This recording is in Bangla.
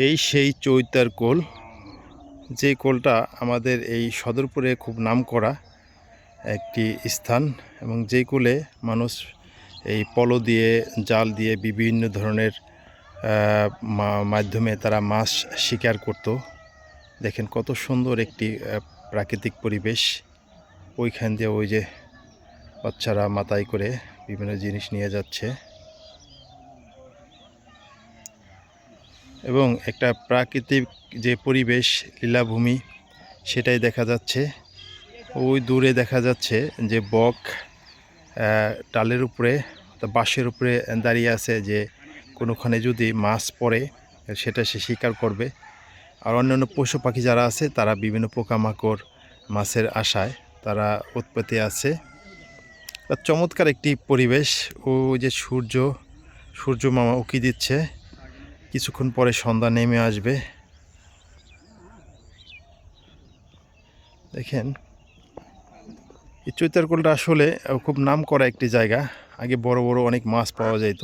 এই সেই চৈতার কোল, যে কোলটা আমাদের এই সদরপুরে খুব নামকরা একটি স্থান এবং যেই কোলে মানুষ এই পলো দিয়ে, জাল দিয়ে বিভিন্ন ধরনের মাধ্যমে তারা মাছ শিকার করত। দেখেন কত সুন্দর একটি প্রাকৃতিক পরিবেশ। ওইখান দিয়ে ওই যে বাচ্চারা মাথায় করে বিভিন্ন জিনিস নিয়ে যাচ্ছে এবং একটা প্রাকৃতিক যে পরিবেশ, লীলাভূমি, সেটাই দেখা যাচ্ছে। ওই দূরে দেখা যাচ্ছে যে বক ডালের উপরে, বাঁশের উপরে দাঁড়িয়ে আছে, যে কোনোখানে যদি মাছ পড়ে সেটা সে শিকার করবে। আর অন্যান্য পশু পাখি যারা আছে তারা বিভিন্ন পোকামাকড় মাছের আশায় তারা উৎপত্তি আছে। চমৎকার একটি পরিবেশ। ও যে সূর্য মামা উকি দিচ্ছে, কিছুক্ষণ পরে সন্ধ্যা নেমে আসবে। দেখেন এই চৈতারকোলটা আসলে খুব নামকরা একটি জায়গা। আগে বড় বড় অনেক মাছ পাওয়া যেত।